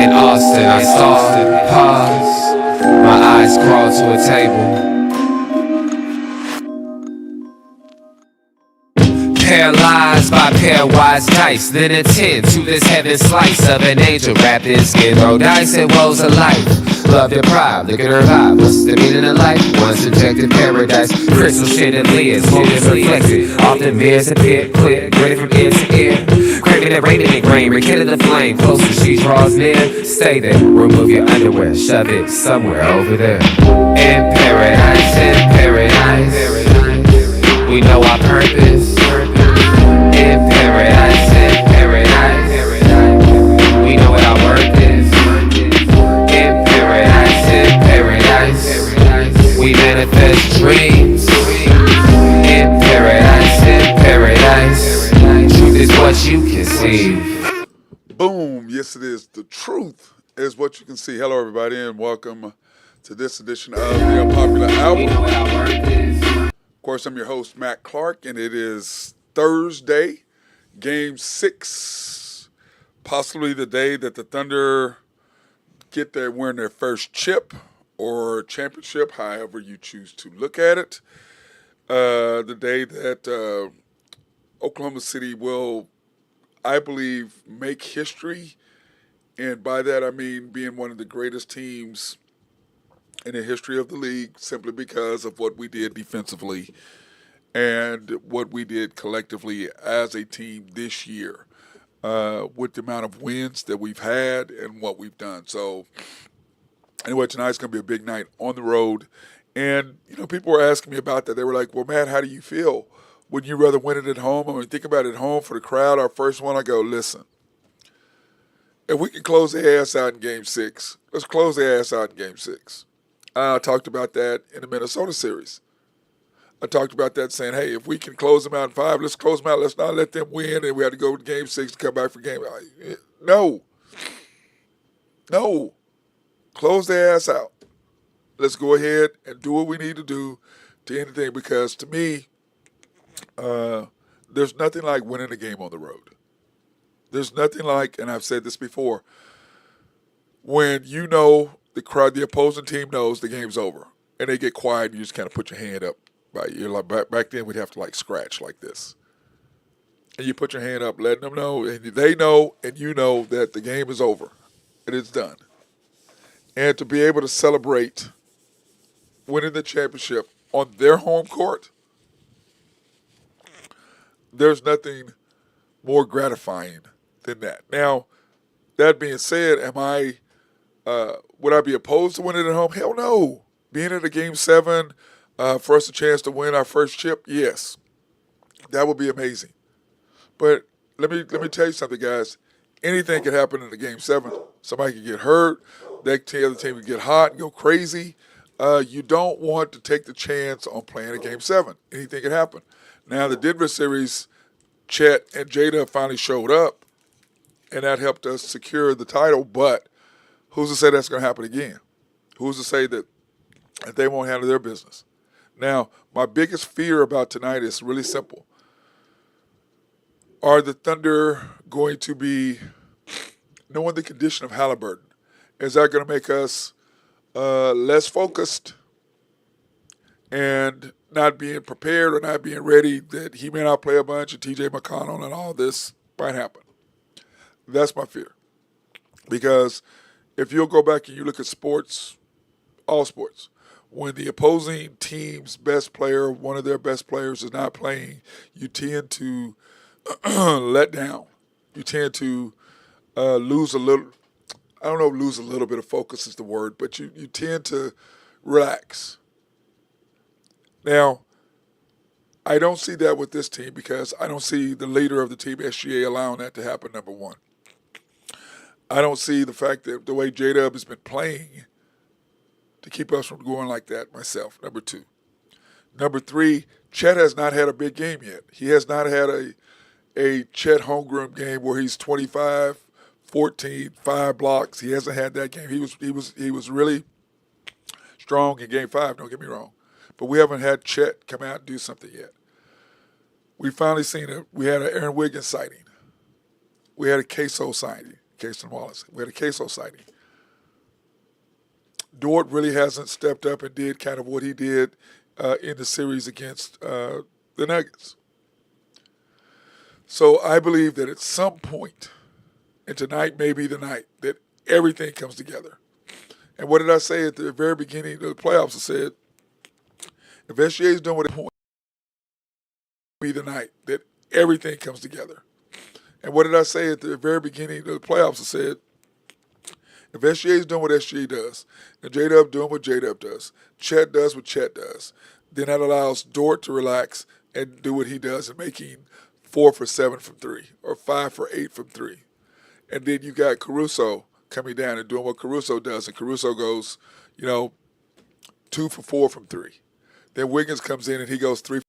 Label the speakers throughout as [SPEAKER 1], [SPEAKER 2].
[SPEAKER 1] In Austin, I saw, pause, my eyes crawl to a table. Paralyzed by pairwise dice, then attend to this heaven slice of an angel wrapped in skin. Roll dice and woes of life. Love deprived, look at her vibe. What's the meaning of life? One subjective paradise. Crystal chandeliers, moments reflected. Often mirrors appear clear, gritted from ear to ear. Craving the rain in the grain, rekindle the flame. Closer she draws near. Stay there, remove your underwear, shove it somewhere over there. In paradise, we know our purpose. In paradise, we know what our worth is. In paradise, we manifest dreams. In paradise, truth is what you conceive.
[SPEAKER 2] Boom, yes it is. The truth is what you can see. Hello everybody and welcome to this edition of the Unpopular
[SPEAKER 1] We know
[SPEAKER 2] Album.
[SPEAKER 1] what our worth is.
[SPEAKER 2] Of course, I'm your host, Matt Clark, and it is Thursday, Game 6, possibly the day that the Thunder win their first chip or championship, however you choose to look at it. The day that Oklahoma City will, I believe, make history, and by that I mean being one of the greatest teams in the history of the league simply because of what we did defensively and what we did collectively as a team this year with the amount of wins that we've had and what we've done. So anyway, tonight's going to be a big night on the road. And, people were asking me about that. They were like, well, Matt, how do you feel? Wouldn't you rather win it at home? I mean, think about it at home for the crowd. Our first one, I go, listen, if we can close the ass out in Game 6, let's close the ass out in Game 6. I talked about that in the Minnesota series. I talked about that saying, hey, if we can close them out in 5, let's close them out. Let's not let them win, and we have to go to Game 6 to come back for Game. No. Close their ass out. Let's go ahead and do what we need to do to end the thing, because to me, there's nothing like winning a game on the road. There's nothing like, and I've said this before, when the crowd, the opposing team knows the game's over, and they get quiet, and you just kind of put your hand up. You're like, back then we'd have to scratch like this, and you put your hand up, letting them know, and they know, and you know that the game is over, and it's done. And to be able to celebrate winning the championship on their home court, there's nothing more gratifying than that. Now, that being said, would I be opposed to winning at home? Hell no. Being at a Game 7, for us a chance to win our first chip, yes. That would be amazing. But let me tell you something, guys. Anything can happen in a Game 7. Somebody can get hurt. The other team can get hot and go crazy. You don't want to take the chance on playing a Game 7. Anything can happen. Now, the Denver series, Chet and Jada finally showed up, and that helped us secure the title, but who's to say that's going to happen again? Who's to say that they won't handle their business? Now, my biggest fear about tonight is really simple. Are the Thunder going to be, knowing the condition of Halliburton, is that going to make us less focused and not being prepared or not being ready that he may not play a bunch and TJ McConnell and all this might happen? That's my fear. Because if you'll go back and you look at sports, all sports, when the opposing team's best player, one of their best players is not playing, you tend to let down. You tend to lose a little, I don't know if lose a little bit of focus is the word, but you tend to relax. Now, I don't see that with this team because I don't see the leader of the team, SGA, allowing that to happen, number one. I don't see the fact that the way J-Dub has been playing to keep us from going like that myself, number two. Number three, Chet has not had a big game yet. He has not had a Chet homegrown game where he's 25, 14, 5 blocks. He hasn't had that game. He was really strong in Game 5, don't get me wrong. But we haven't had Chet come out and do something yet. We finally seen it. We had an Aaron Wiggins sighting. We had a Queso Casey Wallace. We had a queso sighting. Dort really hasn't stepped up and did kind of what he did in the series against the Nuggets. So I believe that at some point, and tonight may be the night, that everything comes together. And what did I say at the very beginning of the playoffs? I said, if SGA is doing what it point, be the night that everything comes together. And what did I say at the very beginning of the playoffs? I said, if SGA is doing what SGA does, and J-Dub doing what J-Dub does, Chet does what Chet does, then that allows Dort to relax and do what he does in making 4 for 7 from 3 or 5 for 8 from 3. And then you got Caruso coming down and doing what Caruso does, and Caruso goes, 2 for 4 from 3. Then Wiggins comes in and he goes 3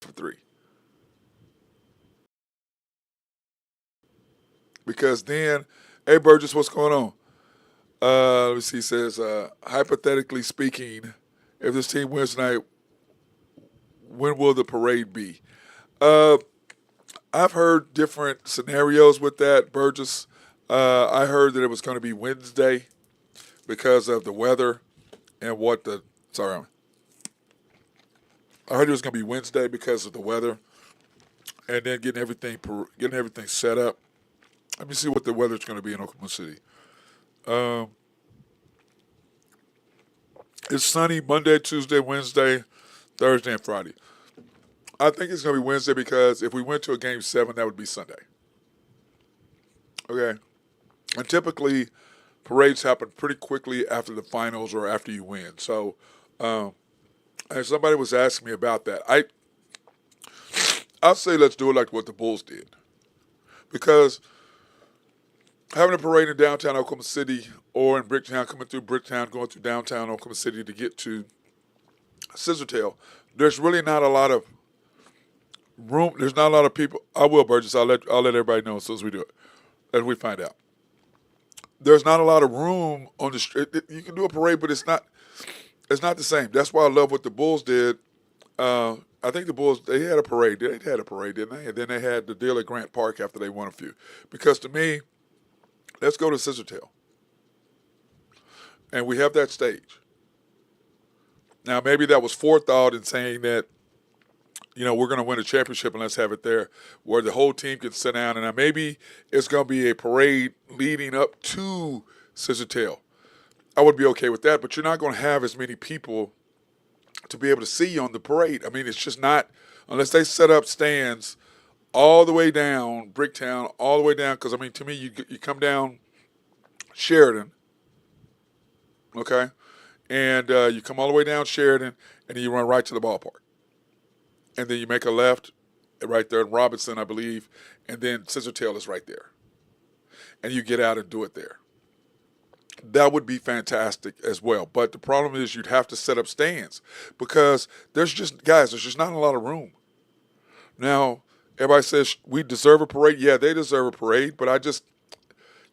[SPEAKER 2] for 3. Because then, hey Burgess, what's going on? Let me see. He says, hypothetically speaking, if this team wins tonight, when will the parade be? I've heard different scenarios with that, Burgess. I heard that it was going to be Wednesday because of the weather and I heard it was going to be Wednesday because of the weather, and then getting everything set up. Let me see what the weather's going to be in Oklahoma City. It's sunny Monday, Tuesday, Wednesday, Thursday, and Friday. I think it's going to be Wednesday because if we went to a Game 7, that would be Sunday. Okay? And typically, parades happen pretty quickly after the finals or after you win. So, and somebody was asking me about that. I'd say let's do it like what the Bulls did. Because having a parade in downtown Oklahoma City or in Bricktown, coming through Bricktown, going through downtown Oklahoma City to get to Scissortail, there's really not a lot of room. There's not a lot of people. I will, Burgess. I'll let everybody know as soon as we do it, as we find out. There's not a lot of room on the street. You can do a parade, but it's not the same. That's why I love what the Bulls did. I think the Bulls, they had a parade. They had a parade, didn't they? And then they had the deal at Grant Park after they won a few. Because to me, let's go to Scissortail. And we have that stage. Now, maybe that was forethought in saying that, we're going to win a championship and let's have it there where the whole team can sit down. And maybe it's going to be a parade leading up to Scissortail. I would be okay with that, but you're not going to have as many people to be able to see you on the parade. I mean, it's just not, unless they set up stands all the way down Bricktown, all the way down, because, to me, you come down Sheridan, okay, and you come all the way down Sheridan, and then you run right to the ballpark. And then you make a left right there in Robinson, I believe, and then Scissortail is right there. And you get out and do it there. That would be fantastic as well. But the problem is you'd have to set up stands because there's just not a lot of room. Now, everybody says we deserve a parade. Yeah, they deserve a parade, but I just,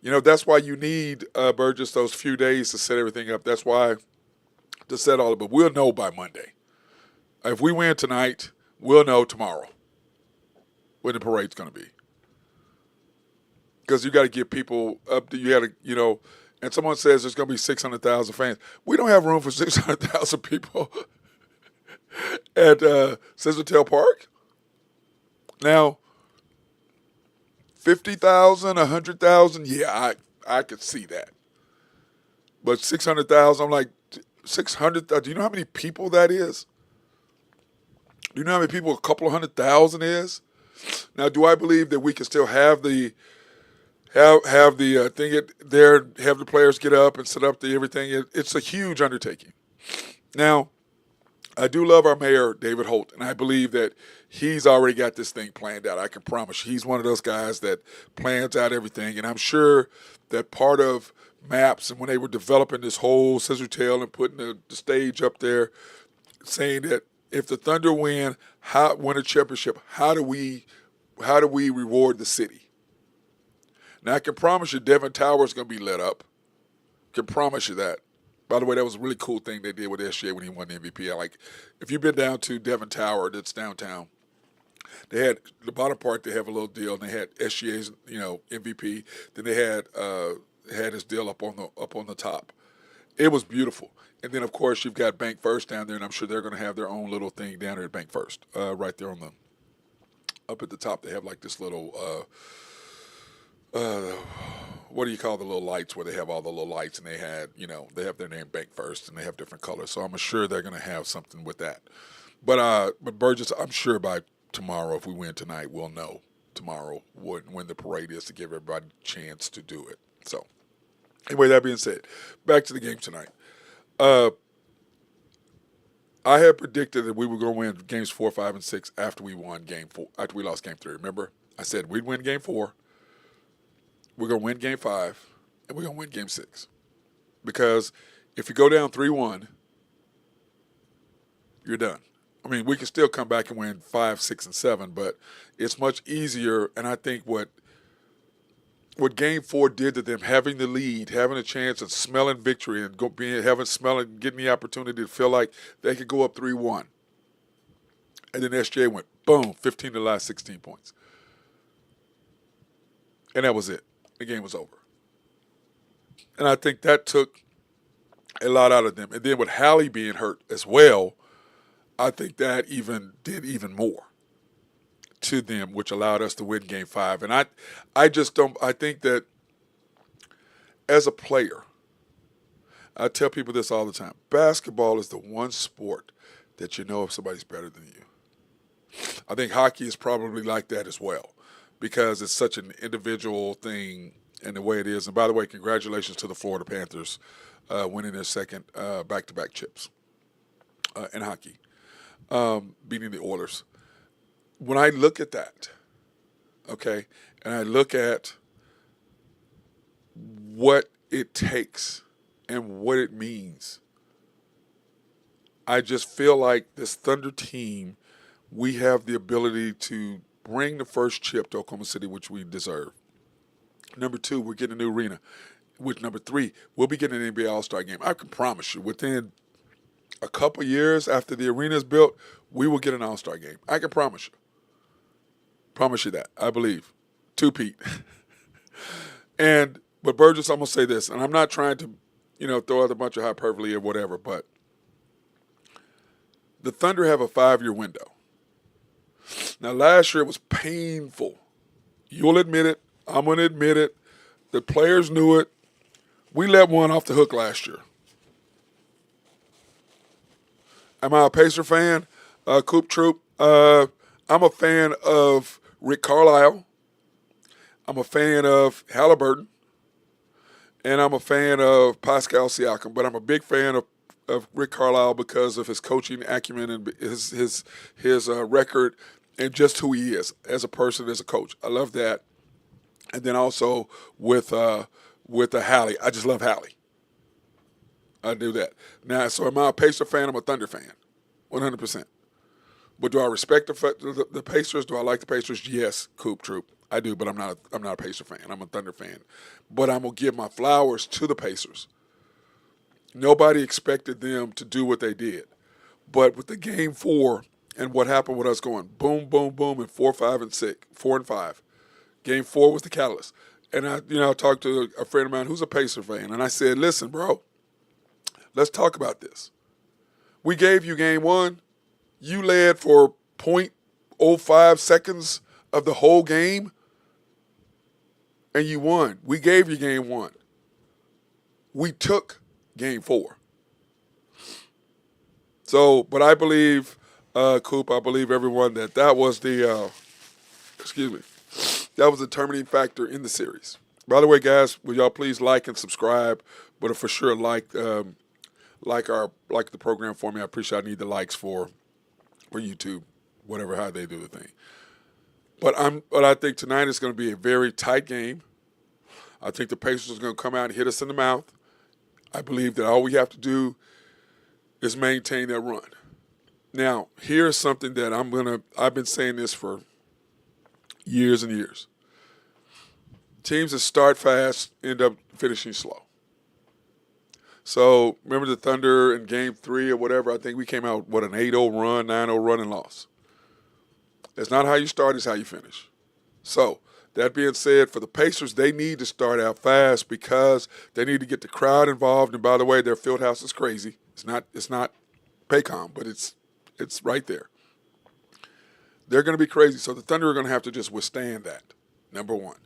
[SPEAKER 2] that's why you need, Burgess, those few days to set everything up. That's why to set all of it. But we'll know by Monday. If we win tonight, we'll know tomorrow when the parade's going to be. Because you got to give people up. You got to, and someone says there's going to be 600,000 fans. We don't have room for 600,000 people at Scissortail Park. Now, 50,000, 100,000, yeah, I could see that. But 600,000, I'm like, 600, do you know how many people that is? Do you know how many people a couple of 100,000 is? Now, do I believe that we can still have the thing there, have the players get up and set up the everything? It's a huge undertaking. Now, I do love our mayor, David Holt, and I believe that he's already got this thing planned out. I can promise you. He's one of those guys that plans out everything, and I'm sure that part of MAPS and when they were developing this whole Scissortail and putting the stage up there, saying that if the Thunder win a championship, how do we reward the city? Now I can promise you, Devon Tower is going to be lit up. Can promise you that. By the way, that was a really cool thing they did with SGA when he won the MVP. If you've been down to Devon Tower, that's downtown, They had the bottom part. They have a little deal, and they had SGA's MVP. Then they had his deal up on the top. It was beautiful. And then of course you've got Bank First down there, and I'm sure they're going to have their own little thing down there at Bank First, right there on the up at the top. They have like this little. What do you call the little lights where they have all the little lights, and they have their name Bank First, and they have different colors. So I'm sure they're going to have something with that. But Burgess, I'm sure by tomorrow, if we win tonight, we'll know tomorrow when the parade is to give everybody a chance to do it. So anyway, that being said, back to the game tonight. I had predicted that we were going to win games 4, 5, and 6 after we won game 4. After we lost game 3, remember? I said we'd win game 4. We're going to win game 5, and we're going to win game 6. Because if you go down 3-1, you're done. I mean, we can still come back and win 5, 6, and 7, but it's much easier. And I think what Game 4 did to them, having the lead, having a chance of smelling victory, and getting the opportunity to feel like they could go up 3-1, and then SJ went boom, 15 to the last 16 points, and that was it. The game was over. And I think that took a lot out of them. And then with Hallie being hurt as well, I think that did even more to them, which allowed us to win game 5. And I think that as a player, I tell people this all the time. Basketball is the one sport that you know if somebody's better than you. I think hockey is probably like that as well, because it's such an individual thing and the way it is. And by the way, congratulations to the Florida Panthers winning their second back-to-back chips in hockey, beating the Oilers. When I look at that, okay, and I look at what it takes and what it means, I just feel like this Thunder team, we have the ability to bring the first chip to Oklahoma City, which we deserve. Number 2, we're getting a new arena. With number 3, we'll be getting an NBA All-Star game. I can promise you, within a couple years after the arena is built, we will get an All-Star game. I can promise you. Promise you that. I believe. To Pete. But Burgess, I'm going to say this, and I'm not trying to, throw out a bunch of hyperbole or whatever, but the Thunder have a 5-year window. Now, last year it was painful. You'll admit it. I'm going to admit it. The players knew it. We let one off the hook last year. Am I a Pacer fan? Coop Troop. I'm a fan of Rick Carlisle. I'm a fan of Halliburton. And I'm a fan of Pascal Siakam. But I'm a big fan of Rick Carlisle because of his coaching acumen and his record and just who he is as a person, as a coach. I love that. And then also with the Hallie. I just love Hallie. I do that. Now, so am I a Pacer fan? I'm a Thunder fan, 100%. But do I respect the Pacers? Do I like the Pacers? Yes, Coop Troop. I do, but I'm not a Pacer fan. I'm a Thunder fan. But I'm going to give my flowers to the Pacers. Nobody expected them to do what they did. But with the game 4 and what happened with us going boom, boom, boom in 4, 5, and 6, 4 and 5, game 4 was the catalyst. And I talked to a friend of mine who's a Pacer fan, and I said, listen, bro, let's talk about this. We gave you game 1. You led for 0.05 seconds of the whole game, and you won. We gave you game 1. We took game 4. So, but I believe, Coop, I believe everyone that was the, that was the determining factor in the series. By the way, guys, will y'all please like and subscribe, but for sure like the program for me. I appreciate. I need the likes for YouTube, whatever, how they do the thing. But I think tonight is going to be a very tight game. I think the Pacers are going to come out and hit us in the mouth. I believe that all we have to do is maintain that run. Now, here's something that I've been saying this for years and years. Teams that start fast end up finishing slow. So remember the Thunder in game 3 or whatever, I think we came out, an 8-0 run, 9-0 run and lost. It's not how you start, it's how you finish. So, that being said, for the Pacers, they need to start out fast because they need to get the crowd involved. And by the way, their field house is crazy. It's not Paycom, but it's right there. They're going to be crazy. So the Thunder are going to have to just withstand that. Number one.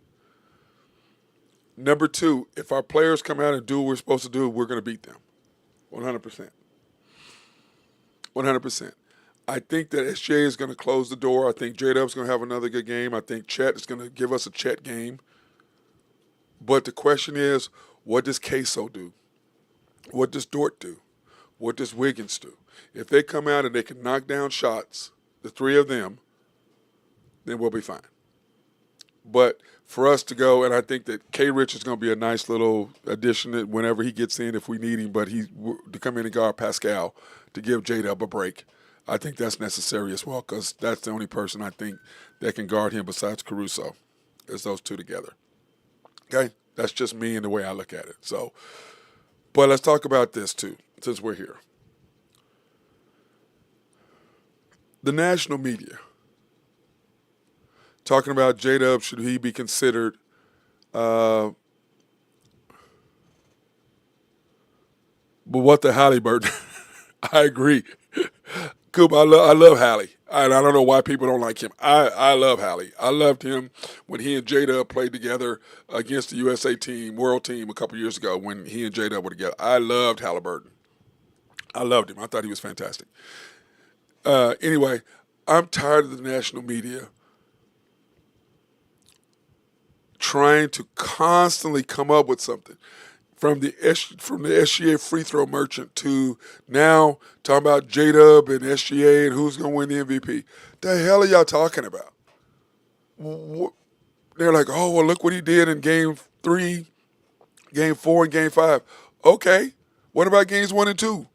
[SPEAKER 2] Number two, if our players come out and do what we're supposed to do, we're going to beat them. 100%. 100%. I think that SJ is going to close the door. I think J-Dub's going to have another good game. I think Chet is going to give us a Chet game. But the question is, what does Queso do? What does Dort do? What does Wiggins do? If they come out and they can knock down shots, the three of them, then we'll be fine. But for us to go, and I think that K-Rich is going to be a nice little addition whenever he gets in if we need him, but to come in and guard Pascal to give J-Dub a break. I think that's necessary as well because that's the only person I think that can guard him besides Caruso is those two together. Okay? That's just me and the way I look at it. So, but let's talk about this too since we're here. The national media talking about J-Dub, should he be considered but what the Halliburton? I agree. Coop, I love Hallie. I don't know why people don't like him. I love Hallie. I loved him when he and J-Dub played together against the USA team, world team, a couple years ago when he and J-Dub were together. I loved Halliburton. I loved him. I thought he was fantastic. Anyway, I'm tired of the national media trying to constantly come up with something. From the SGA free throw merchant to now talking about J-Dub and SGA and who's going to win the MVP. The hell are y'all talking about? They're like, oh, well, look what he did in Game 3, Game 4, and Game 5. Okay, what about Games 1 and 2?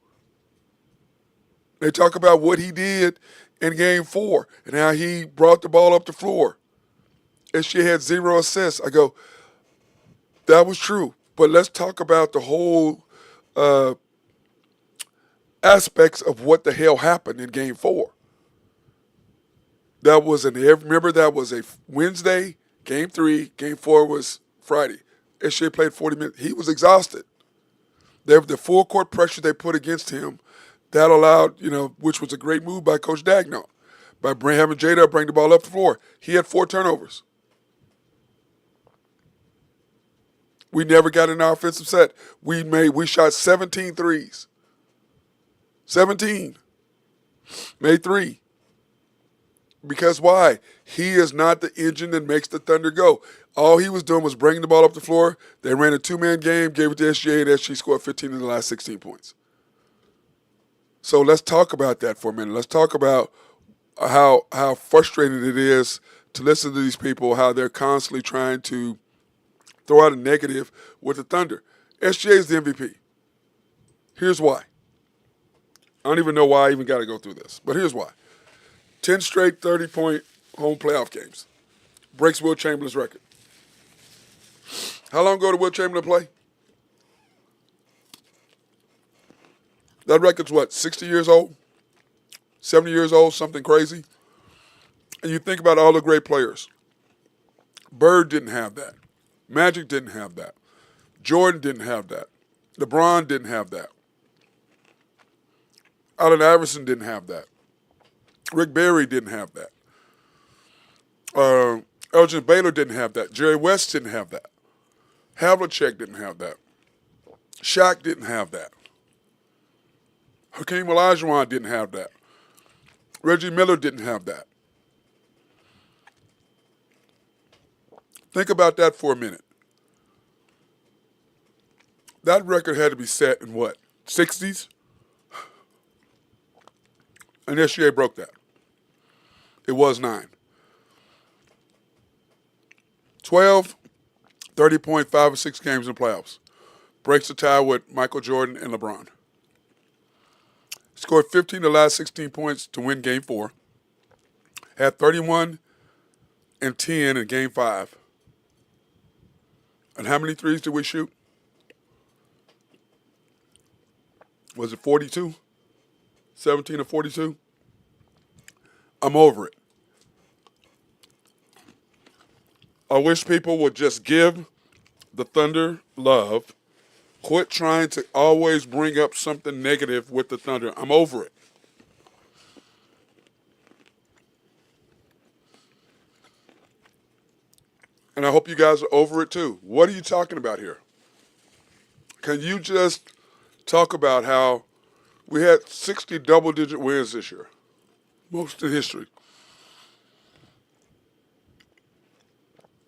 [SPEAKER 2] They talk about what he did in Game 4 and how he brought the ball up the floor. SGA had 0 assists. I go, that was true. But let's talk about the whole aspects of what the hell happened in Game 4. Remember that was a Wednesday, Game 3, Game 4 was Friday. SGA played 40 minutes. He was exhausted. The full court pressure they put against him, that allowed, which was a great move by Coach Dagnall, by having J-Dub bring the ball up the floor. He had 4 turnovers. We never got in our offensive set. We shot 17 threes. 17. Made 3. Because why? He is not the engine that makes the Thunder go. All he was doing was bringing the ball up the floor. They ran a 2-man game, gave it to SGA, and SGA scored 15 in the last 16 points. So let's talk about that for a minute. Let's talk about how frustrating it is to listen to these people, how they're constantly trying to throw out a negative with the Thunder. SGA is the MVP. Here's why. I don't even know why I even got to go through this, but here's why. 10 straight 30-point home playoff games. Breaks Wilt Chamberlain's record. How long ago did Wilt Chamberlain play? That record's what, 60 years old? 70 years old, something crazy? And you think about all the great players. Bird didn't have that. Magic didn't have that. Jordan didn't have that. LeBron didn't have that. Allen Iverson didn't have that. Rick Barry didn't have that. Elgin Baylor didn't have that. Jerry West didn't have that. Havlicek didn't have that. Shaq didn't have that. Hakeem Olajuwon didn't have that. Reggie Miller didn't have that. Think about that for a minute. That record had to be set in what, 60s? And SGA broke that. It was 9. 12, 30.5 or 6 games in the playoffs. Breaks the tie with Michael Jordan and LeBron. Scored 15 of the last 16 points to win Game 4. Had 31 and 10 in Game 5. And how many threes did we shoot? Was it 42? 17 or 42? I'm over it. I wish people would just give the Thunder love. Quit trying to always bring up something negative with the Thunder. I'm over it. And I hope you guys are over it too. What are you talking about here? Can you just talk about how we had 60 double-digit wins this year? Most in history.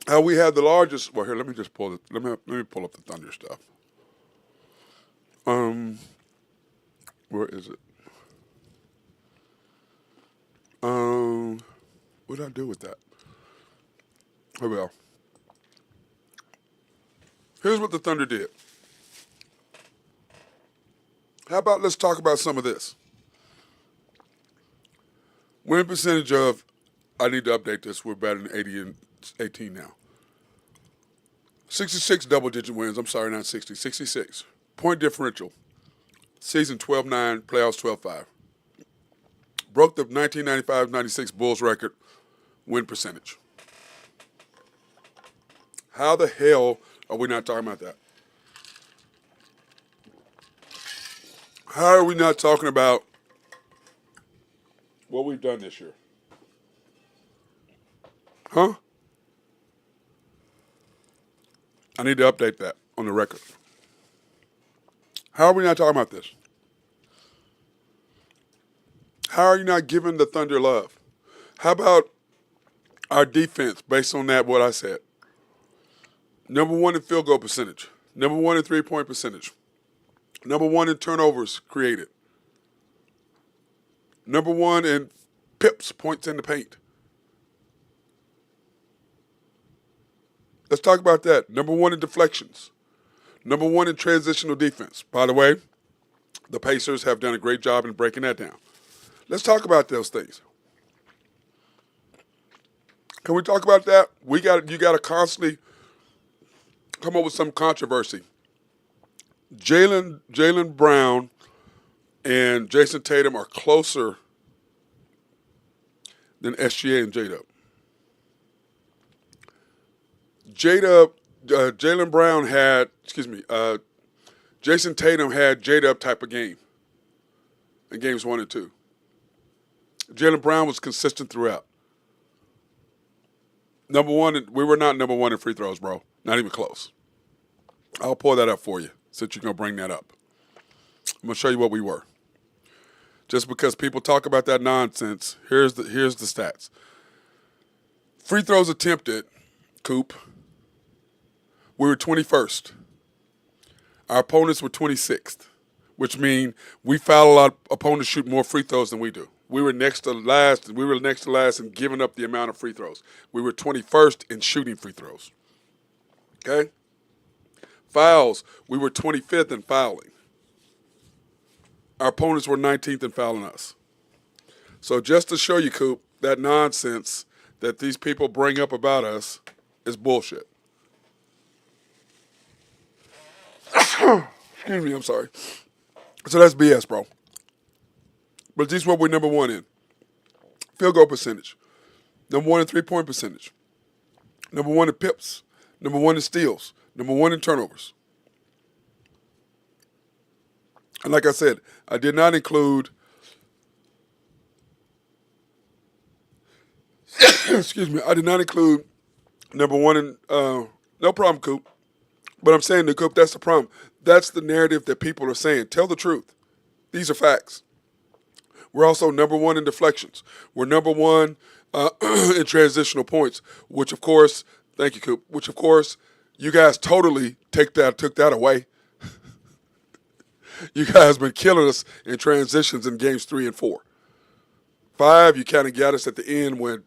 [SPEAKER 2] How we had the largest. Well, here, let me just pull it. Let me pull up the Thunder stuff. Where is it? What did I do with that? Here we go. Here's what the Thunder did. How about let's talk about some of this. Win percentage of, I need to update this, we're better than 80 and 18 now. 66 double-digit wins, I'm sorry, not 60, 66. Point differential, season 12-9, playoffs 12-5. Broke the 1995-96 Bulls record win percentage. How the hell are we not talking about that? How are we not talking about what we've done this year? Huh? I need to update that on the record. How are we not talking about this? How are you not giving the Thunder love? How about our defense based on that, what I said? Number one in field goal percentage. Number one in three-point percentage. Number one in turnovers created. Number one in pips, points in the paint. Let's talk about that. Number one in deflections. Number one in transitional defense. By the way, the Pacers have done a great job in breaking that down. Let's talk about those things. Can we talk about that? You got to constantly come up with some controversy. Jaylen Brown and Jason Tatum are closer than SGA and J-Dub. Jaylen Brown had, Jason Tatum had J-Dub type of game in games 1 and 2. Jaylen Brown was consistent throughout. We were not number one in free throws, bro. Not even close. I'll pull that up for you since you're going to bring that up. I'm going to show you what we were. Just because people talk about that nonsense, here's the stats. Free throws attempted, Coop, we were 21st. Our opponents were 26th, which means we foul a lot. Opponents shoot more free throws than we do. We were next to last. We were next to last in giving up the amount of free throws. We were 21st in shooting free throws. Okay? Fouls, we were 25th in fouling. Our opponents were 19th in fouling us. So just to show you, Coop, that nonsense that these people bring up about us is bullshit. Excuse me, I'm sorry. So that's BS, bro. But this is what we're number one in. Field goal percentage. Number one in three-point percentage. Number one in pips. Number one in steals. Number one in turnovers. And like I said, I did not include excuse me, I did not include number one in no problem, Coop. But I'm saying to Coop, that's the problem. That's the narrative that people are saying. Tell the truth. These are facts. We're also number one in deflections. We're number one in transitional points, which of course, thank you, Coop, which of course, you guys totally took that away. You guys been killing us in transitions in games 3 and 4. 5, you kind of got us at the end when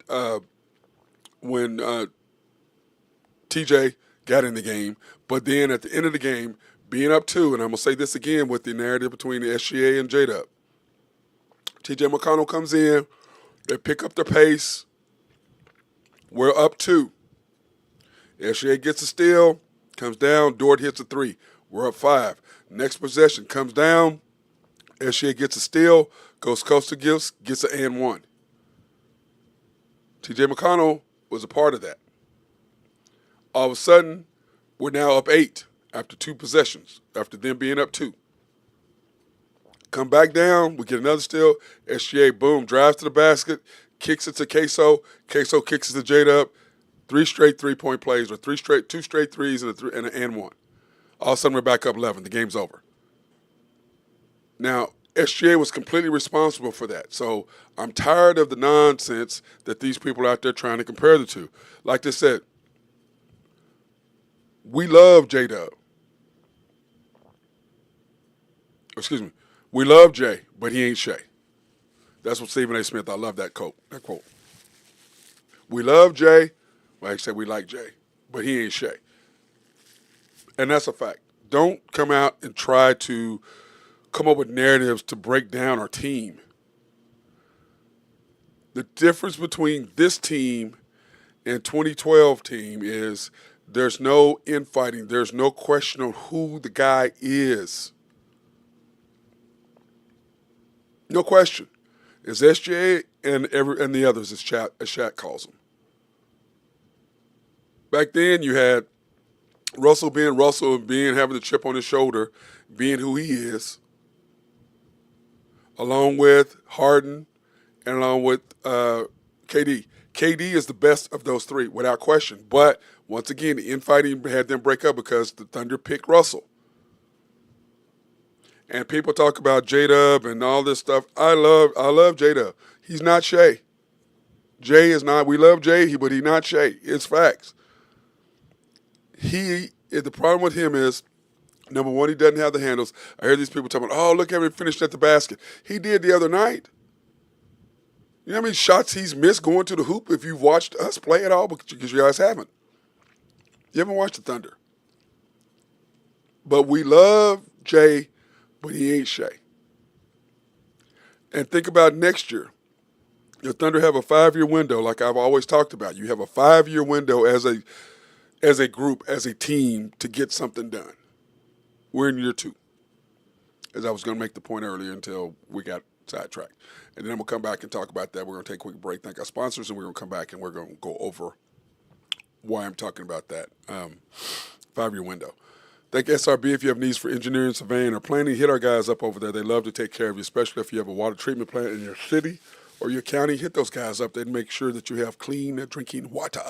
[SPEAKER 2] TJ got in the game. But then at the end of the game, being up 2, and I'm going to say this again with the narrative between the SGA and J-Dub. TJ McConnell comes in. They pick up their pace. We're up 2. SGA gets a steal, comes down. Dort hits a 3. We're up 5. Next possession comes down. SGA gets a steal, goes coast to gets an and 1. TJ McConnell was a part of that. All of a sudden, we're now up 8 after 2 possessions, after them being up 2. Come back down, we get another steal. SGA, boom, drives to the basket, kicks it to Queso. Queso kicks it to J-Dub. 3 straight 3-point plays, or 2 straight threes and one. All of a sudden, we're back up 11. The game's over. Now, SGA was completely responsible for that. So I'm tired of the nonsense that these people are out there trying to compare the two. Like they said, we love J-Dub. Excuse me. We love Jay, but he ain't Shay. That's what Stephen A. Smith, I love that quote. We love Jay, like I said, we like Jay, but he ain't Shay. And that's a fact. Don't come out and try to come up with narratives to break down our team. The difference between this team and 2012 team is there's no infighting. There's no question on who the guy is. No question. It's SGA and the others, as Shaq calls them. Back then, you had Russell being Russell and having the chip on his shoulder, being who he is, along with Harden and along with KD. KD is the best of those three, without question. But once again, the infighting had them break up because the Thunder picked Russell. And people talk about J-Dub and all this stuff. I love J-Dub. He's not Shea. Jay is not. We love Jay, but he's not Shea. It's facts. The problem with him is, number one, he doesn't have the handles. I hear these people talking about, oh, look how he finished at the basket. He did the other night. You know how many shots he's missed going to the hoop if you've watched us play at all? Because you guys haven't. You haven't watched the Thunder. But we love Jay, but he ain't Shea. And think about next year. The Thunder have a 5-year window, like I've always talked about. You have a 5-year window as a group, as a team, to get something done. We're in year 2. As I was going to make the point earlier until we got sidetracked. And then I'm going to come back and talk about that. We're going to take a quick break, thank our sponsors, and we're going to come back and we're going to go over why I'm talking about that 5-year window. Thank SRB. If you have needs for engineering, surveying, or planning, hit our guys up over there. They love to take care of you, especially if you have a water treatment plant in your city or your county. Hit those guys up. They'd make sure that you have clean drinking water.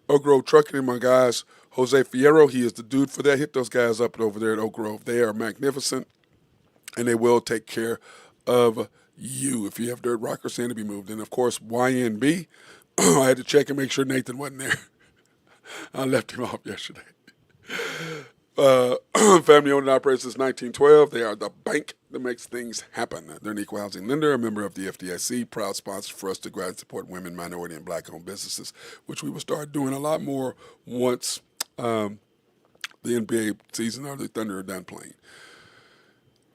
[SPEAKER 2] Oak Grove Trucking and my guys, Jose Fierro, he is the dude for that. Hit those guys up over there at Oak Grove. They are magnificent, and they will take care of you if you have dirt, rock, or sand to be moved. And, of course, YNB, I had to check and make sure Nathan wasn't there. I left him off yesterday. Family owned and operated since 1912. They are the bank that makes things happen. They're an equal housing lender, a member of the FDIC, proud sponsor for us to go out and support women, minority, and black-owned businesses, which we will start doing a lot more once the NBA season or the Thunder are done playing.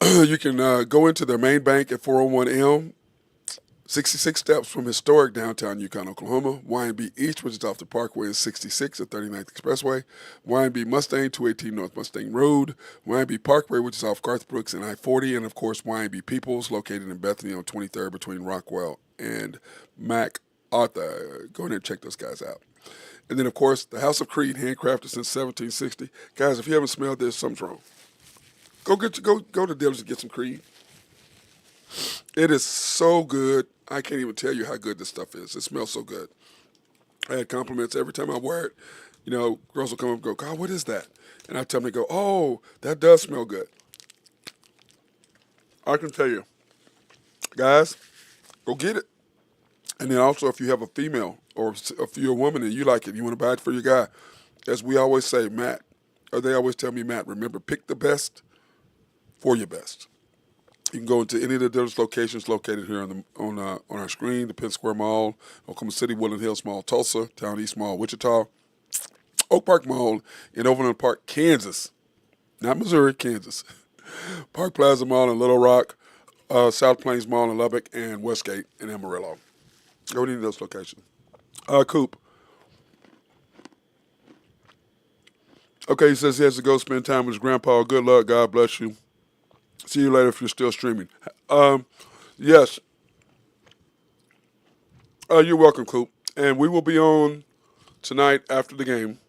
[SPEAKER 2] You can go into their main bank at 401 Elm, 66 steps from historic downtown Yukon, Oklahoma. YNB East, which is off the Parkway, is 66 at 39th Expressway. YNB Mustang, 218 North Mustang Road. YNB Parkway, which is off Garth Brooks and I-40. And, of course, YNB Peoples, located in Bethany on 23rd between Rockwell and MacArthur. Go ahead and check those guys out. And then, of course, the House of Creed, handcrafted since 1760. Guys, if you haven't smelled this, something's wrong. Go to dealers and get some Creed. It is so good. I can't even tell you how good this stuff is. It smells so good. I had compliments every time I wear it. You know, girls will come up and go, God, what is that? And I tell them, they go, oh, that does smell good. I can tell you. Guys, go get it. And then also, if you have a female or if you're a woman and you like it, you want to buy it for your guy, as we always say, Matt, or they always tell me, Matt, remember, pick the best for your best. You can go into any of the dealers' locations located here on our screen: the Penn Square Mall, Oklahoma City, Woodland Hills Mall, Tulsa, Town East Mall, Wichita, Oak Park Mall in Overland Park, Kansas, not Missouri, Kansas, Park Plaza Mall in Little Rock, South Plains Mall in Lubbock, and Westgate in Amarillo. Go to any of those locations. Coop. Okay, he says he has to go spend time with his grandpa. Good luck. God bless you. See you later if you're still streaming. Yes. You're welcome, Coop. And we will be on tonight after the game.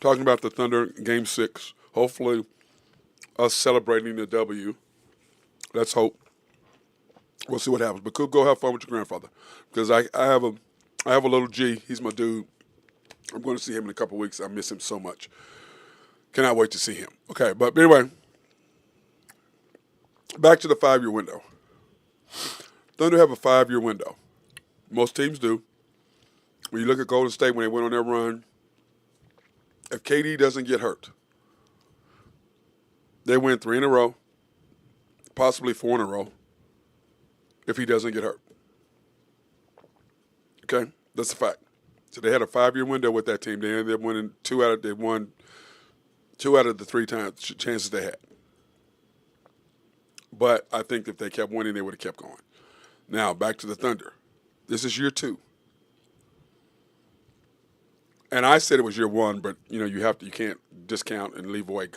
[SPEAKER 2] talking about the Thunder Game 6. Hopefully, us celebrating the W. Let's hope. We'll see what happens. But go have fun with your grandfather, because I have a little G. He's my dude. I'm going to see him in a couple weeks. I miss him so much. Cannot wait to see him. Okay, but anyway, back to the 5-year window. Thunder have a 5-year window. Most teams do. When you look at Golden State when they went on their run, if KD doesn't get hurt, they win 3 in a row, possibly 4 in a row, if he doesn't get hurt. Okay, that's a fact. So they had a 5-year window with that team. They ended up winning 2 out of the 3 times chances they had. But I think if they kept winning, they would have kept going. Now back to the Thunder. This is year 2. And I said it was year 1, but you can't discount and leave away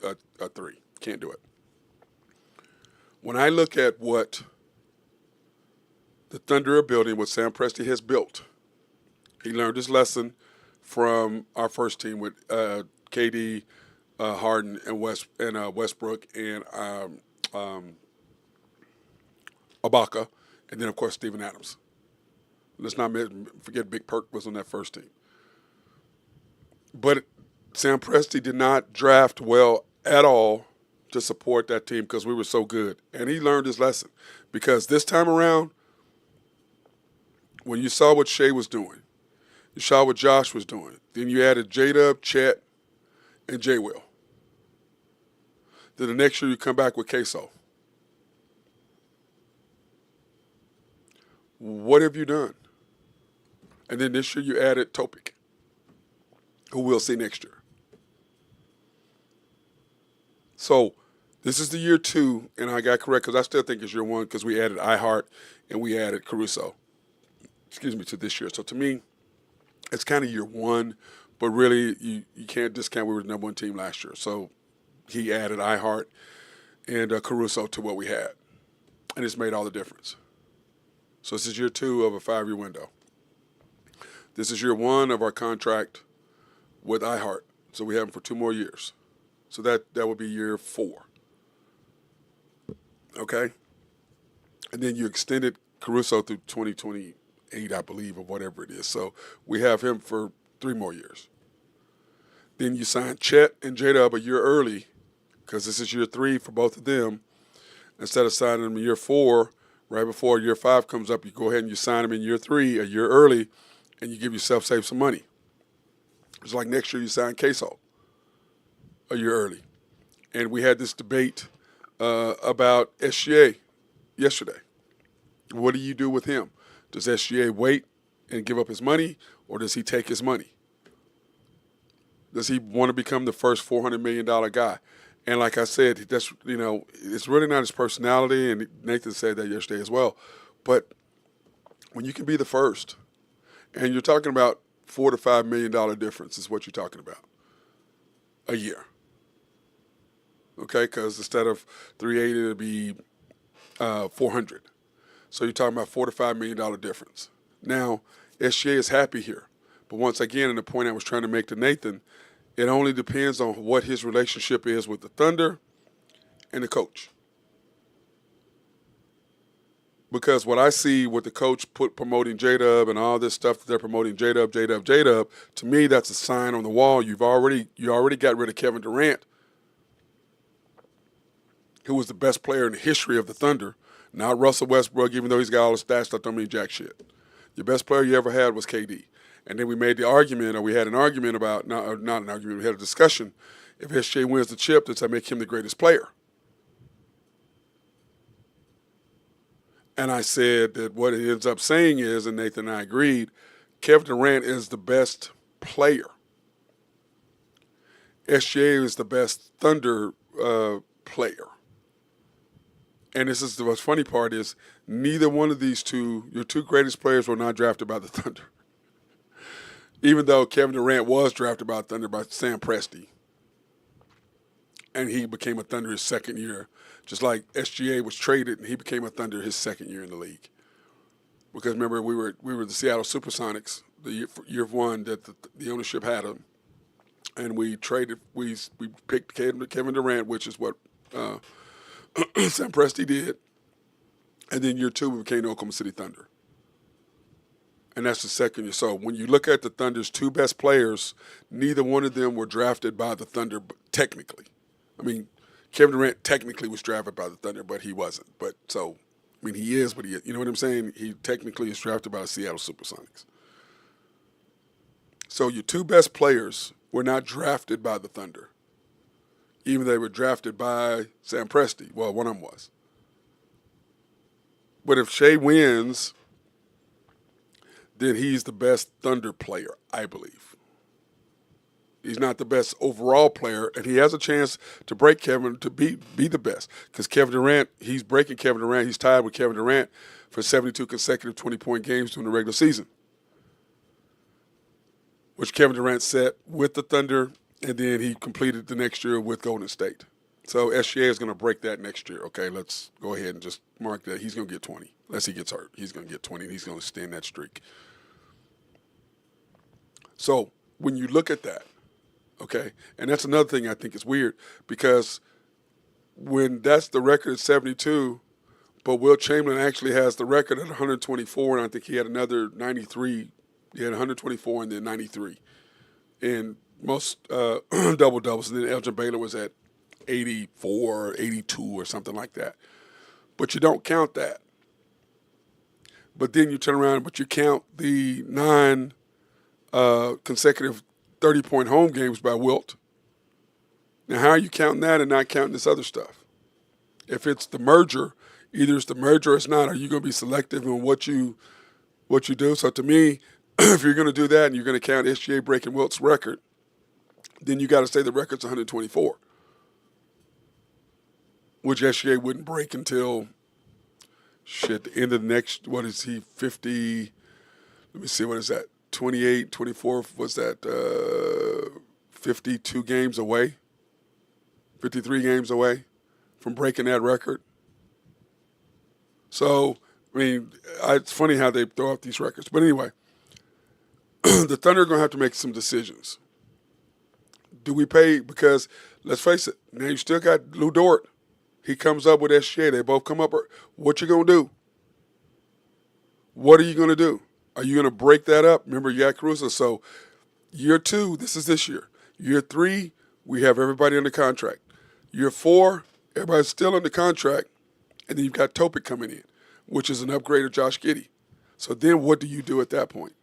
[SPEAKER 2] a 3. Can't do it. When I look at what the Thunder are building, what Sam Presti has built, he learned his lesson from our first team with KD, Harden, and Westbrook, and Ibaka, and then of course Steven Adams. Let's not forget Big Perk was on that first team. But Sam Presti did not draft well at all to support that team because we were so good. And he learned his lesson. Because this time around, when you saw what Shea was doing, you saw what Josh was doing, then you added J-Dub, Chet, and J-Will. Then the next year you come back with Queso. What have you done? And then this year you added Topic, who we'll see next year. So this is the year 2, and I got correct because I still think it's year 1 because we added iHeart and we added Caruso, to this year. So to me, it's kind of year 1, but really you can't discount we were the number 1 team last year. So he added iHeart and Caruso to what we had, and it's made all the difference. So this is year 2 of a 5-year window. This is year 1 of our contract with iHeart. So we have him for 2 more years. So that would be year 4. Okay? And then you extended Caruso through 2028, I believe, or whatever it is. So we have him for 3 more years. Then you signed Chet and J-Dub a year early because this is year 3 for both of them. Instead of signing them in year 4, right before year 5 comes up, you go ahead and you sign them in year 3 a year early, and you give yourself save some money. It's like next year you sign Queso a year early. And we had this debate about SGA yesterday. What do you do with him? Does SGA wait and give up his money, or does he take his money? Does he want to become the first $400 million guy? And like I said, that's it's really not his personality, and Nathan said that yesterday as well. But when you can be the first, and you're talking about $4 to $5 million difference is what you're talking about a year. Okay, because instead of 380, it'll be 400. So you're talking about $4 to $5 million difference. Now, SGA is happy here, but once again, and the point I was trying to make to Nathan, it only depends on what his relationship is with the Thunder and the coach. Because what I see with the coach promoting J-Dub and all this stuff that they're promoting J-Dub, to me that's a sign on the wall. You already got rid of Kevin Durant, who was the best player in the history of the Thunder. Not Russell Westbrook, even though he's got all the stats, that don't mean jack shit. Your best player you ever had was KD. And then we made the argument, or we had an argument about, not an argument, we had a discussion. If SJ wins the chip, does that make him the greatest player? And I said that what it ends up saying is, and Nathan and I agreed, Kevin Durant is the best player. SJ is the best Thunder player. And this is the most funny part is neither one of these two, your 2 greatest players, were not drafted by the Thunder. Even though Kevin Durant was drafted by the Thunder by Sam Presti. And he became a Thunder his second year. Just like SGA was traded and he became a Thunder his second year in the league. Because remember, we were the Seattle Supersonics, the year 1 that the ownership had him. and we picked Kevin Durant, which is what Sam Presti did, and then year 2 we became the Oklahoma City Thunder. And that's the second year. So when you look at the Thunder's 2 best players, neither one of them were drafted by the Thunder technically. I mean, Kevin Durant technically was drafted by the Thunder, but he wasn't. But so, I mean, he is, but you know what I'm saying? He technically is drafted by the Seattle Supersonics. So your 2 best players were not drafted by the Thunder. Even though they were drafted by Sam Presti. Well, one of them was. But if Shea wins, then he's the best Thunder player, I believe. He's not the best overall player, and he has a chance to break Kevin to be the best. Because Kevin Durant, he's breaking Kevin Durant. He's tied with Kevin Durant for 72 consecutive 20-point games during the regular season, which Kevin Durant set with the Thunder, and then he completed the next year with Golden State. So SGA is going to break that next year. Okay, let's go ahead and just mark that. He's going to get 20. Unless he gets hurt. He's going to get 20, and he's going to extend that streak. So when you look at that, okay, and that's another thing I think is weird, because when that's the record at 72, but Will Chamberlain actually has the record at 124, and I think he had another 93. He had 124 and then 93 in most double-doubles, and then Elgin Baylor was at 84, 82 or something like that. But you don't count that. But then you turn around, but you count the 9 consecutive 30-point home games by Wilt. Now, how are you counting that and not counting this other stuff? If it's the merger, either it's the merger or it's not. Are you going to be selective in what you do? So to me, if you're going to do that and you're going to count SGA breaking Wilt's record, then you got to say the record's 124, which SGA wouldn't break until the end of the next. What is he? 50? Let me see. What is that? 28, 24, was that 52 games away, 53 games away from breaking that record. So, I mean, it's funny how they throw out these records. But anyway, the Thunder are going to have to make some decisions. Do we pay? Because, let's face it, now you still got Lou Dort. He comes up with SGA. They both come up. What you going to do? What are you going to do? Are you going to break that up? Remember, you got Caruso. So year 2, this is this year. Year 3, we have everybody under contract. Year 4, everybody's still under contract. And then you've got Topic coming in, which is an upgrade of Josh Giddey. So then what do you do at that point?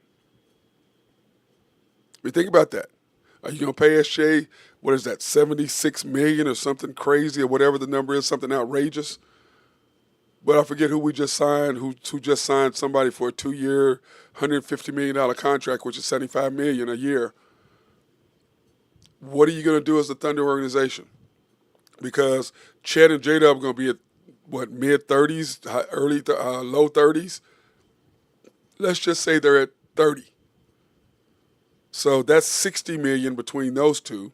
[SPEAKER 2] I mean, think about that. Are you going to pay SGA, what is that, $76 million or something crazy or whatever the number is, something outrageous? But I forget who we just signed, who just signed somebody for a 2-year, $150 million contract, which is $75 million a year. What are you going to do as the Thunder organization? Because Chet and J-Dub are going to be at, mid-30s, low 30s? Let's just say they're at 30. So that's $60 million between those two.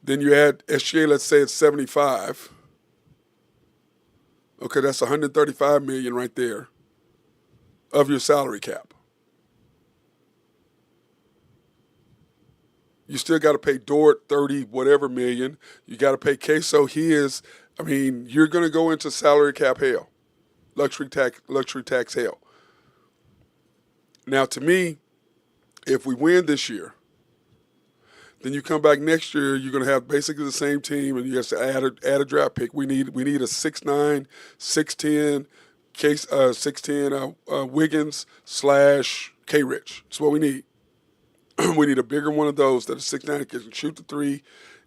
[SPEAKER 2] Then you add SGA, let's say it's 75. Okay, that's $135 million right there of your salary cap. You still got to pay Dort 30 whatever million. You got to pay Queso his. I mean, you're going to go into salary cap hell, luxury tax hell. Now, to me, if we win this year, then you come back next year, you're going to have basically the same team, and you have to add a draft pick. We need a 6'9", 6'10", 6'10" Wiggins / K-Rich. That's what we need. We need a bigger one of those that is 6'9", can shoot the 3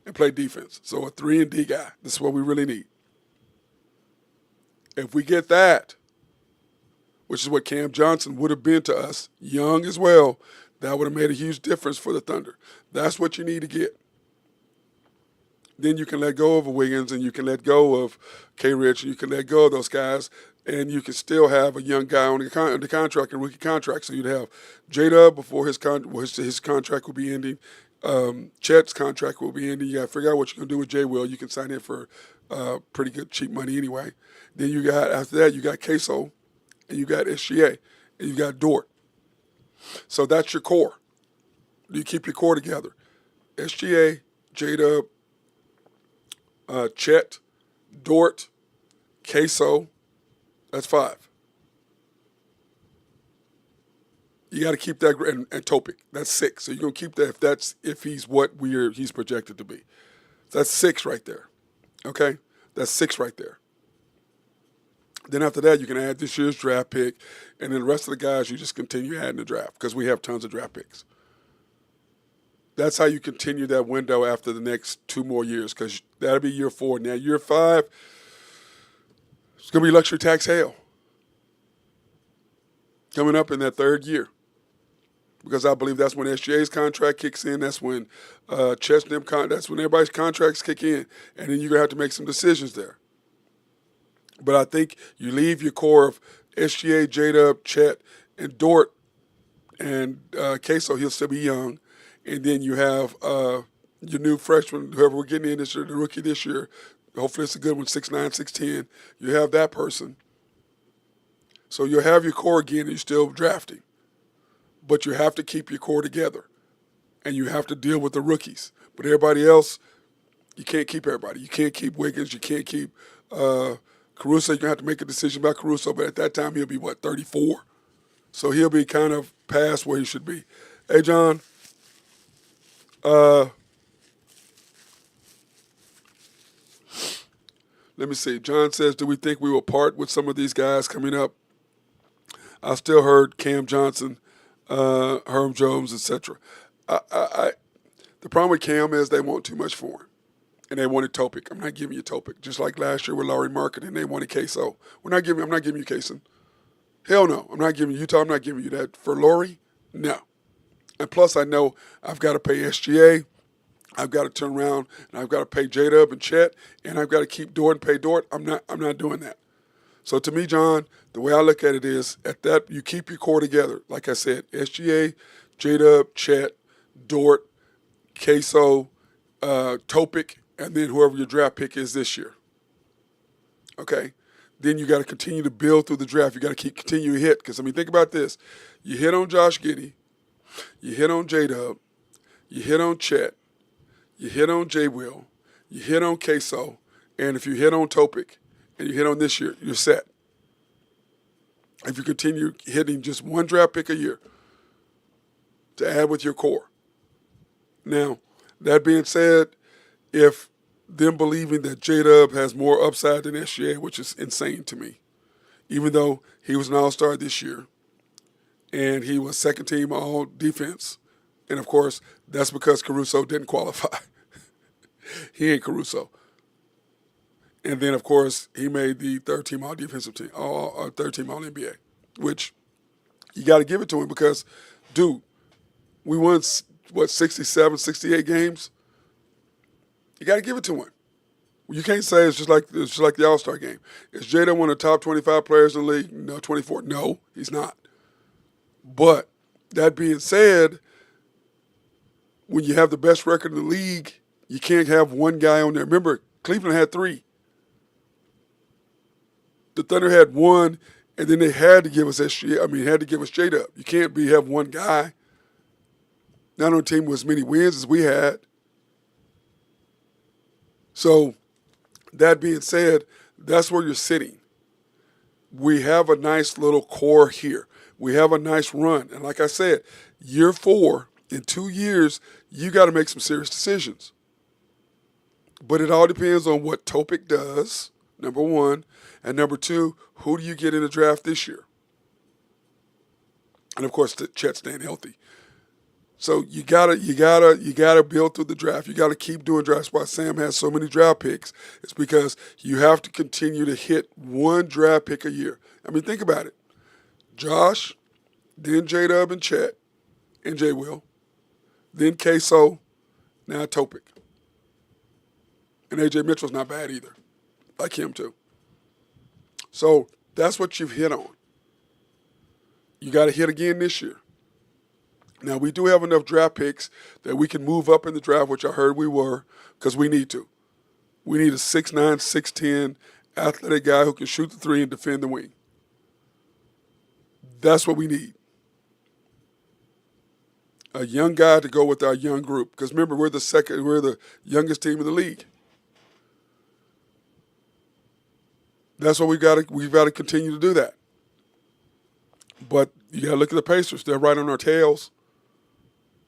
[SPEAKER 2] and play defense. So a 3-and-D guy. This is what we really need. If we get that, which is what Cam Johnson would have been to us, young as well, that would have made a huge difference for the Thunder. That's what you need to get. Then you can let go of a Wiggins, and you can let go of K-Rich, and you can let go of those guys, and you can still have a young guy on the contract, and rookie contract. So you'd have J-Dub before his contract will be ending. Chet's contract will be ending. You got to figure out what you're going to do with J-Will. You can sign him for pretty good, cheap money anyway. Then you got, after that, you got Queso, and you got SGA, and you got Dort. So that's your core. You keep your core together. SGA, J-Dub, Chet, Dort, Queso. That's 5. You got to keep that, and Topic. That's 6. So you're gonna keep that if he's what he's projected to be. That's 6 right there. Okay, that's 6 right there. Then after that, you can add this year's draft pick, and then the rest of the guys you just continue adding the draft because we have tons of draft picks. That's how you continue that window after the next 2 more years because that'll be year 4. Now year 5, it's gonna be luxury tax hell coming up in that 3rd year. Because I believe that's when SGA's contract kicks in. That's when that's when everybody's contracts kick in. And then you're going to have to make some decisions there. But I think you leave your core of SGA, J-Dub, Chet, and Dort, and Queso, he'll still be young. And then you have your new freshman, whoever we're getting in this year, the rookie this year. Hopefully it's a good one, 6'9", 6'10". You have that person. So you'll have your core again and you're still drafting. But you have to keep your core together, and you have to deal with the rookies. But everybody else, you can't keep everybody. You can't keep Wiggins. You can't keep Caruso. You're going to have to make a decision about Caruso, but at that time he'll be, 34? So he'll be kind of past where he should be. Hey, John, let me see. John says, do we think we will part with some of these guys coming up? I still heard Cam Johnson, Herm Jones, etc. The problem with Cam is they want too much for him, and they wanted Topic. I'm not giving you Topic. Just like last year with Laurie Market, and they wanted Queso. I'm not giving you Queso. Hell no. I'm not giving you Utah. I'm not giving you that for Laurie. No. And plus, I know I've got to pay SGA. I've got to turn around and I've got to pay J-Dub and Chet, and I've got to keep Dort and pay Dort. I'm not doing that. So to me, John, the way I look at it is at that you keep your core together. Like I said, SGA, J-Dub, Chet, Dort, Queso, Topic, and then whoever your draft pick is this year. Okay? Then you got to continue to build through the draft. You got to continue to hit. Because, think about this. You hit on Josh Giddey. You hit on J-Dub. You hit on Chet. You hit on J-Will. You hit on Queso. And if you hit on Topic and you hit on this year, you're set. If you continue hitting just one draft pick a year to add with your core. Now, that being said, if them believing that J-Dub has more upside than SGA, which is insane to me, even though he was an all-star this year and he was second team all defense, and of course, that's because Caruso didn't qualify. He ain't Caruso. And then, of course, he made the third team all defensive team, third team all NBA, which you got to give it to him because, dude, we won, 67, 68 games? You got to give it to him. You can't say it's just like the All-Star game. Is Jada one of the top 25 players in the league? No, 24. No, he's not. But that being said, when you have the best record in the league, you can't have one guy on there. Remember, Cleveland had 3. The Thunder had 1, and then they had to give us had to give us J-Dub. You can't have one guy. Not on a team with as many wins as we had. So, that being said, that's where you're sitting. We have a nice little core here. We have a nice run. And like I said, year 4, in 2 years, you got to make some serious decisions. But it all depends on what Topic does, number 1. And number 2, who do you get in the draft this year? And of course, Chet staying healthy. So you gotta build through the draft. You gotta keep doing drafts. Why Sam has so many draft picks? It's because you have to continue to hit one draft pick a year. Think about it. Josh, then J-Dub and Chet, and J-Will, then Queso, now Topic. And A.J. Mitchell's not bad either. Like him too. So that's what you've hit on. You got to hit again this year. Now, we do have enough draft picks that we can move up in the draft, which I heard we were, because we need to. We need a 6'9", 6'10", athletic guy who can shoot the 3 and defend the wing. That's what we need. a young guy to go with our young group. Because remember, we're the youngest team in the league. That's what we've got to continue to do that. But you got to look at the Pacers; they're right on our tails.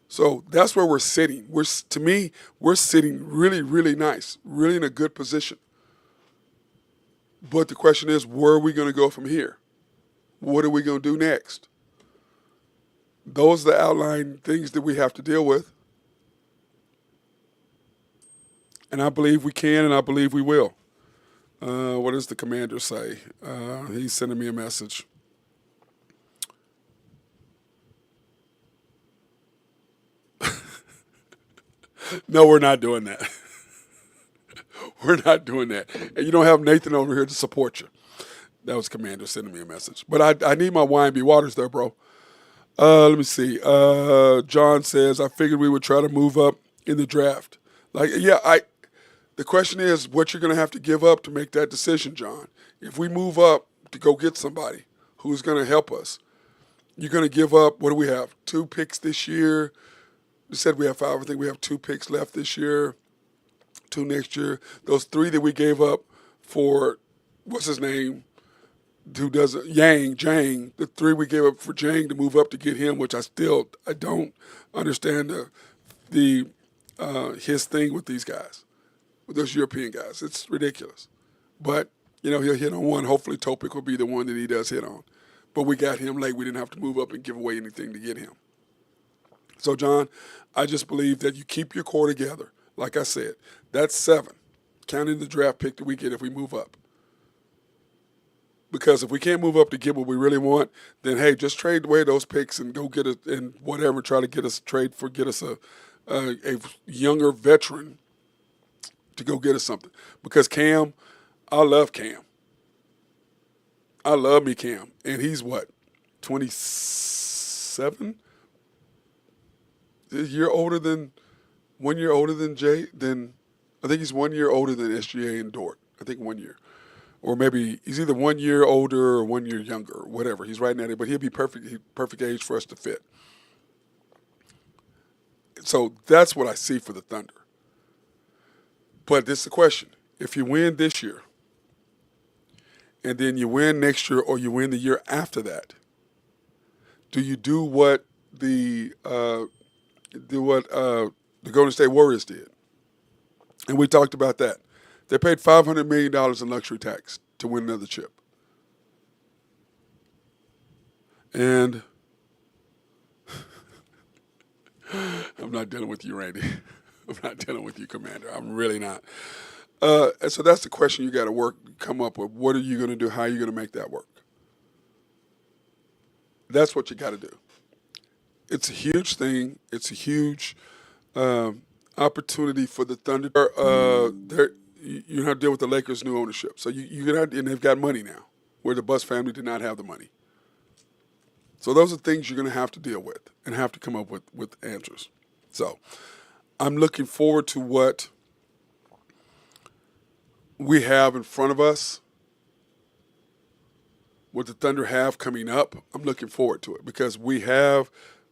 [SPEAKER 2] So that's where we're sitting. To me, we're sitting really, really nice, really in a good position. But the question is, where are we going to go from here? What are we going to do next? Those are the outlying things that we have to deal with. And I believe we can, and I believe we will. What does the commander say? He's sending me a message. No, we're not doing that. We're not doing that. And you don't have Nathan over here to support you. That was Commander sending me a message. But I need my YB Waters there, bro. Let me see. John says, I figured we would try to move up in the draft. The question is what you're going to have to give up to make that decision, John. If we move up to go get somebody who's going to help us, you're going to give up, what do we have, 2 picks this year? We said we have 5. I think we have 2 picks left this year, 2 next year. Those 3 that we gave up for, what's his name, who does it, Jang, the 3 we gave up for Jang to move up to get him, which I don't understand his thing with these guys, with those European guys. It's ridiculous. But, he'll hit on one. Hopefully Topic will be the one that he does hit on. But we got him late. We didn't have to move up and give away anything to get him. So, John, I just believe that you keep your core together. Like I said, that's 7, counting the draft pick that we get if we move up. Because if we can't move up to get what we really want, then, hey, just trade away those picks and go get it and whatever, try to get us a younger veteran to go get us something. Because Cam, I love Cam. I love me Cam. And he's what, 27? A year older than, 1 year older than Jay, I think he's 1 year older than SGA and Dort. I think 1 year. Or maybe he's either 1 year older or 1 year younger, or whatever. He's right at it, but he'll be perfect age for us to fit. So that's what I see for the Thunder. But this is the question. If you win this year, and then you win next year or you win the year after that, do you do what the Golden State Warriors did? And we talked about that. They paid $500 million in luxury tax to win another chip. And I'm not dealing with you, Randy. I'm not dealing with you, Commander. I'm really not. And so that's the question you got to come up with. What are you going to do? How are you going to make that work? That's what you got to do. It's a huge thing. It's a huge opportunity for the Thunder. You have to deal with the Lakers' new ownership. So and they've got money now, where the Buss family did not have the money. So those are things you're going to have to deal with and have to come up with answers. So I'm looking forward to what we have in front of us, what the Thunder have coming up. I'm looking forward to it because we have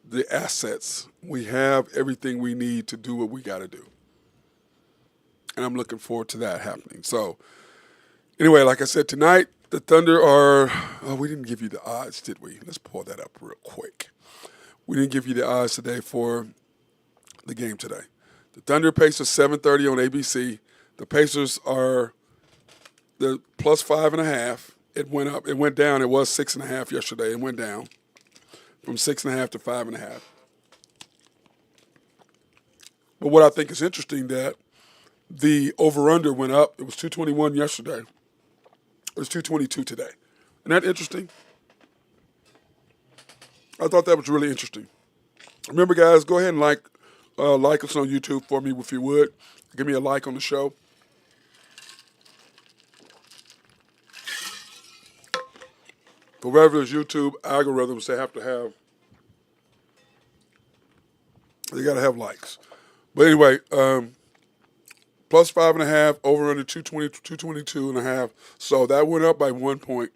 [SPEAKER 2] the assets. We have everything we need to do what we got to do. And I'm looking forward to that happening. So anyway, like I said, tonight, the Thunder are, we didn't give you the odds, did we? Let's pull that up real quick. We didn't give you the odds today for the game today. The Thunder Pacers 7:30 on ABC. The Pacers are the plus 5.5. It went up. It went down. It was 6.5 yesterday. It went down from 6.5 to 5.5. But what I think is interesting that the over-under went up. It was 221 yesterday. It was 222 today. Isn't that interesting? I thought that was really interesting. Remember, guys, go ahead and like us on YouTube for me if you would. Give me a like on the show. For whatever YouTube algorithms, they got to have likes. But anyway, plus 5.5, over under 222.5. So that went up by 1 point.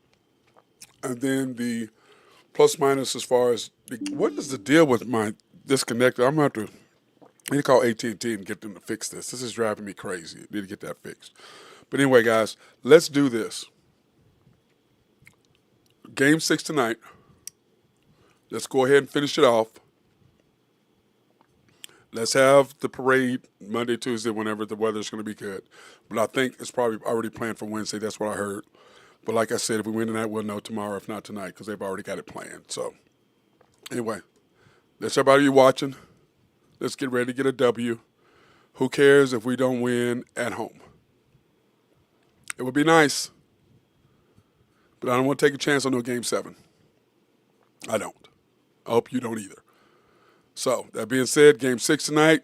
[SPEAKER 2] And then the plus minus as far as, what is the deal with disconnected. I'm going to have to I need to call AT&T and get them to fix this. This is driving me crazy. I need to get that fixed. But anyway, guys, let's do this. Game 6 tonight. Let's go ahead and finish it off. Let's have the parade Monday, Tuesday, whenever the weather's going to be good. But I think it's probably already planned for Wednesday. That's what I heard. But like I said, if we win tonight, we'll know tomorrow, if not tonight, because they've already got it planned. So anyway, that's everybody you watching. Let's get ready to get a W. Who cares if we don't win at home? It would be nice, but I don't want to take a chance on no Game 7. I don't. I hope you don't either. So, that being said, Game 6 tonight.